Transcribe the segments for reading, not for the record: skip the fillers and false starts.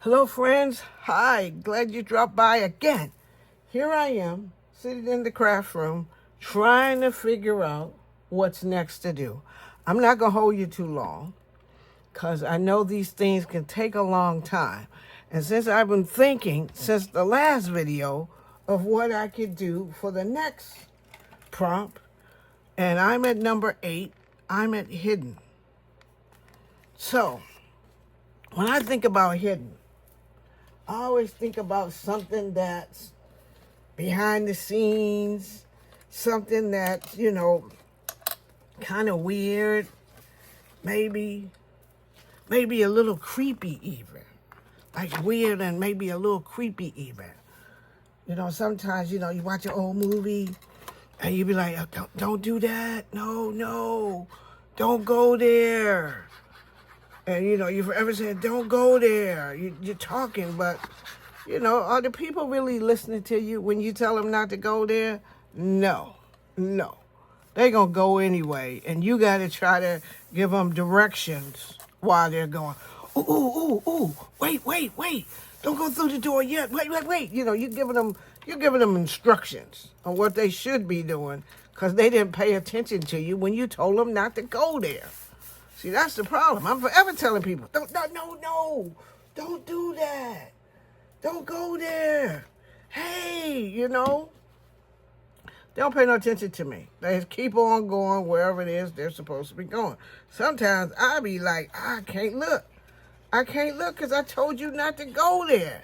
Hello, friends. Hi, glad you dropped by again. Here I am, sitting in the craft room, trying to figure out what's next to do. I'm not going to hold you too long because I know these things can take a long time. And since I've been thinking since the last video of what I could do for the next prompt, and I'm at number 8, I'm at hidden. So, when I think about hidden, I always think about something that's behind the scenes, something that's, kind of weird, maybe a little creepy even. Like weird and maybe a little creepy even. Sometimes, you watch an old movie and you be like, oh, don't do that. No, don't go there. And, you forever said, don't go there. You're talking, but, are the people really listening to you when you tell them not to go there? No. They're going to go anyway, and you got to try to give them directions while they're going. Ooh, wait. Don't go through the door yet. Wait. You're giving them instructions on what they should be doing because they didn't pay attention to you when you told them not to go there. See, that's the problem. I'm forever telling people, no, don't do that. Don't go there. Hey, they don't pay no attention to me. They just keep on going wherever it is they're supposed to be going. Sometimes I be like, I can't look because I told you not to go there.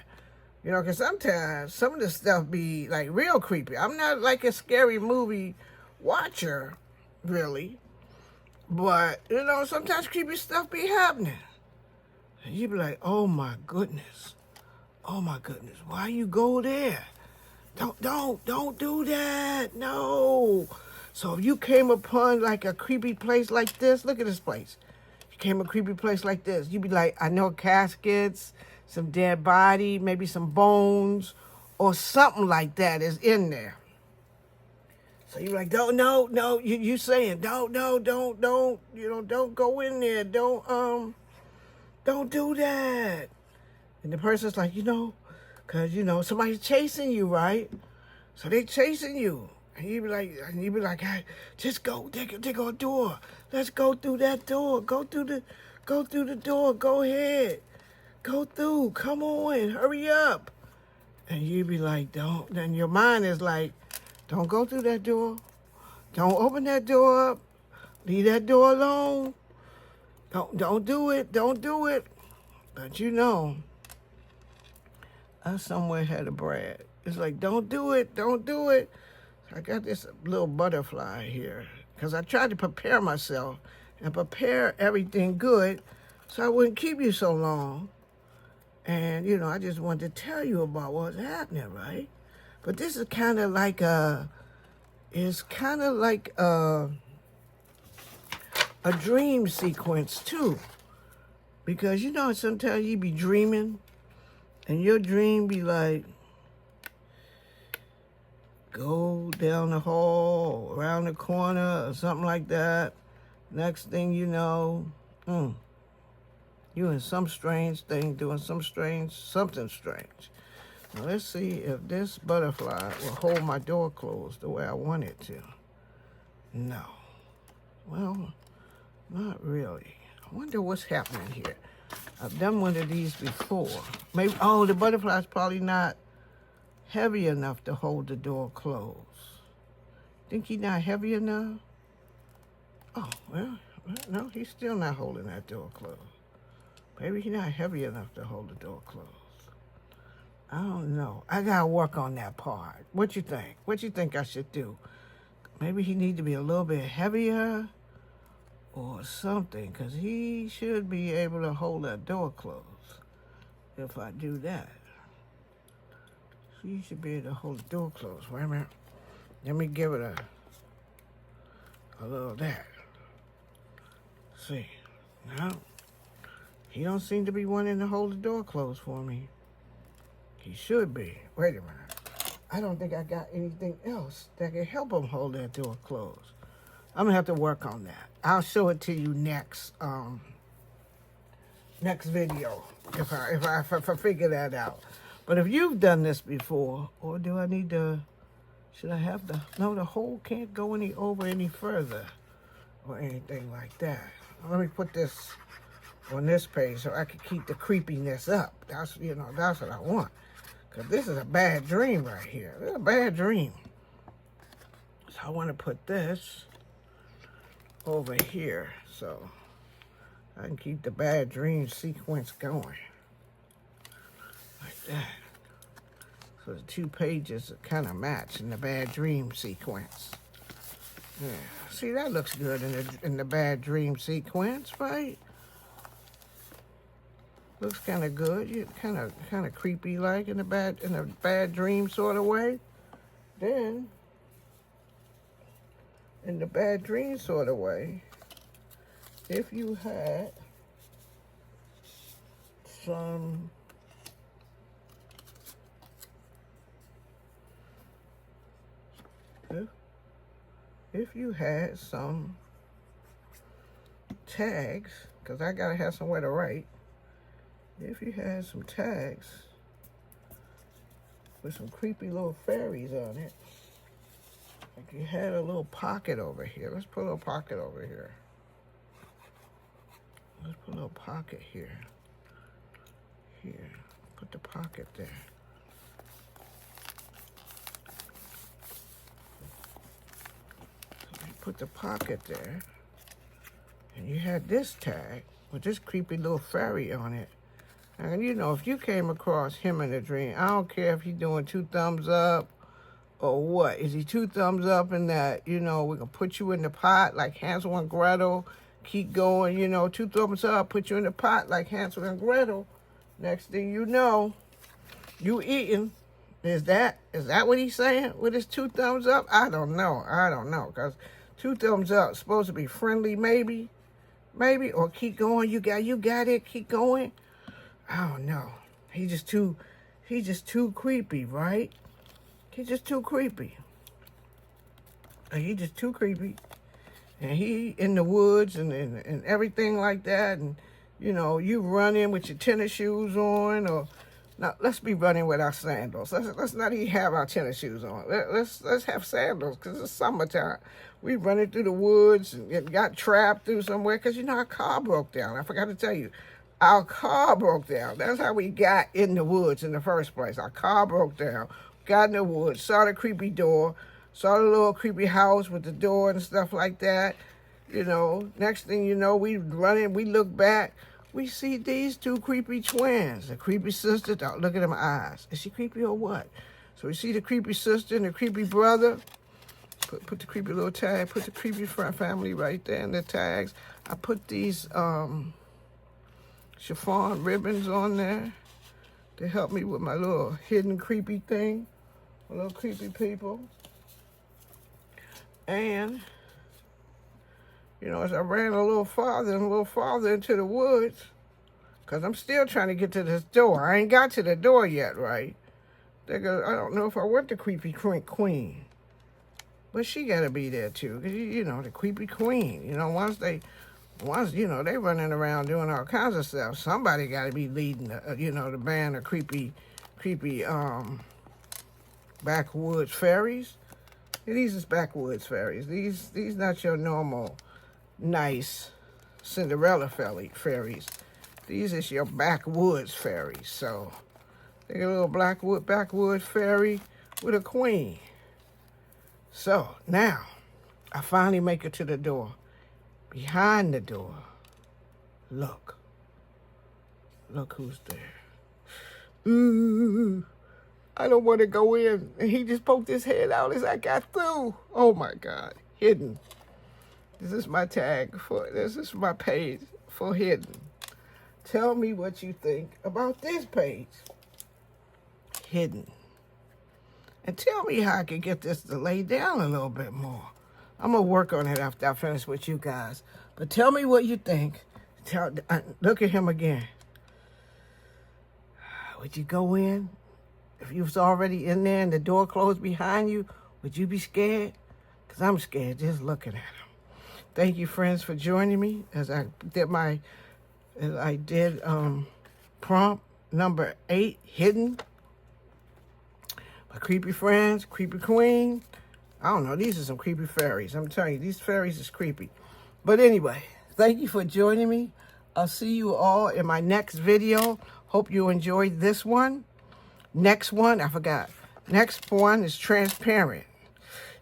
Because sometimes some of this stuff be like real creepy. I'm not like a scary movie watcher, really. But, sometimes creepy stuff be happening. And you be like, oh my goodness. Why you go there? Don't do that. No. So if you came upon like a creepy place like this, look at this place. You came a creepy place like this, you'd be like, I know caskets, some dead body, maybe some bones, or something like that is in there. So you're like, no, you saying, don't go in there, don't do that. And the person's like, because, somebody's chasing you, right? So they chasing you. And you be like, hey, just go, take a door. Let's go through that door. Go through the door. Go ahead. Go through. Come on, hurry up. And you be like, don't. Then your mind is like, don't go through that door. Don't open that door up. Leave that door alone. Don't do it. But I somewhere had a Brad. It's like, don't do it. So I got this little butterfly here because I tried to prepare myself and prepare everything good so I wouldn't keep you so long. And, I just wanted to tell you about what's happening, right? But this is kind of like a dream sequence too. Because, sometimes you be dreaming and your dream be like, go down the hall, around the corner, or something like that. Next thing you know, you in some strange thing, doing something strange. Now let's see if this butterfly will hold my door closed the way I want it to. No. Well, not really. I wonder what's happening here. I've done one of these before. Maybe, the butterfly's probably not heavy enough to hold the door closed. Think he's not heavy enough? Oh, well, no, he's still not holding that door closed. Maybe he's not heavy enough to hold the door closed. I don't know. I gotta work on that part. What you think? What you think I should do? Maybe he need to be a little bit heavier or something, because he should be able to hold that door closed if I do that. He should be able to hold the door closed. Wait a minute. Let me give it a little that. See. Now, he don't seem to be wanting to hold the door closed for me. He should be. Wait a minute. I don't think I got anything else that can help him hold that door closed. I'm going to have to work on that. I'll show it to you next next video if I figure that out. But if you've done this before, or do I need to? Should I have the? No, the hole can't go any further, or anything like that. Let me put this on this page so I can keep the creepiness up. That's that's what I want. Cause this is a bad dream right here. This is a bad dream. So I want to put this over here so I can keep the bad dream sequence going. Like that. So the 2 pages kind of match in the bad dream sequence. Yeah. See, that looks good in the bad dream sequence, right? Looks kind of good. You kind of creepy like in a bad dream sort of way. Then in the bad dream sort of way, if you had some if you had some tags, because I gotta have somewhere to write. If you had some tags with some creepy little fairies on it, like you had a little pocket over here. Let's put a little pocket over here. Let's put a little pocket here. Here. Put the pocket there. So you put the pocket there. And you had this tag with this creepy little fairy on it. And you know, if you came across him in a dream, I don't care if he's doing 2 thumbs up or what. Is he 2 thumbs up in that, you know, we can put you in the pot like Hansel and Gretel. Keep going, you know, 2 thumbs up, put you in the pot like Hansel and Gretel. Next thing you know, you eating. Is that what he's saying with his 2 thumbs up? I don't know. Because 2 thumbs up supposed to be friendly, maybe, or keep going. You got it. Keep going. I don't know. He's just too creepy, right? He's just too creepy. He's just too creepy. And he in the woods and everything like that. And, you know, you running with your tennis shoes on. Or now, let's be running with our sandals. Let's not even have our tennis shoes on. Let's have sandals because it's summertime. We running through the woods and got trapped through somewhere because, you know, our car broke down. I forgot to tell you. Our car broke down. That's how we got in the woods in the first place. Our car broke down. Got in the woods. Saw the creepy door. Saw the little creepy house with the door and stuff like that. You know, next thing you know, we running. We look back. We see these 2 creepy twins. The creepy sister. Look at them eyes. Is she creepy or what? So we see the creepy sister and the creepy brother. Put the creepy little tag. Put the creepy family right there in the tags. I put these chiffon ribbons on there to help me with my little hidden creepy thing. My little creepy people. And, you know, as I ran a little farther into the woods, because I'm still trying to get to this door. I ain't got to the door yet, right? I don't know if I want the creepy queen. But she got to be there, too. Because, you know, the creepy queen. You know, once, you know, they running around doing all kinds of stuff, somebody got to be leading, the band of creepy, backwoods fairies. These is backwoods fairies. These not your normal, nice Cinderella fairies. These is your backwoods fairies. So they got a little backwoods fairy with a queen. So now I finally make it to the door. Behind the door, look who's there. Ooh. I don't want to go in. And he just poked his head out as I got through. Oh my God. Hidden. This is my tag this is my page for hidden. Tell me what you think about this page. Hidden. And tell me how I can get this to lay down a little bit more. I'm going to work on it after I finish with you guys. But tell me what you think. Look at him again. Would you go in? If you was already in there and the door closed behind you, would you be scared? Because I'm scared just looking at him. Thank you, friends, for joining me as I did my And I did prompt number 8, Hidden. My creepy friends, creepy queen. I don't know. These are some creepy fairies. I'm telling you, these fairies is creepy. But anyway, thank you for joining me. I'll see you all in my next video. Hope you enjoyed this one. Next one, I forgot. Next one is transparent.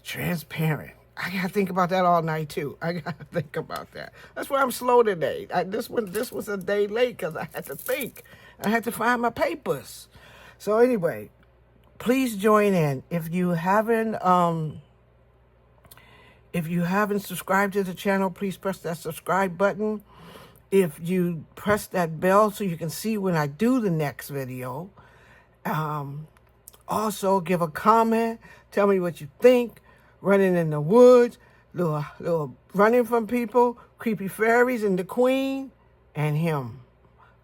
Transparent. I gotta think about that all night too. I gotta think about that. That's why I'm slow today. This was a day late because I had to think. I had to find my papers. So anyway, please join in. If you haven't subscribed to the channel, please press that subscribe button. If you press that bell so you can see when I do the next video. Also, give a comment. Tell me what you think. Running in the woods, little running from people, creepy fairies, and the queen, and him.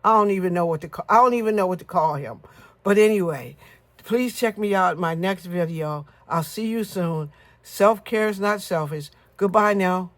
I don't even know what to call him. But anyway, please check me out in my next video. I'll see you soon. Self-care is not selfish. Goodbye now.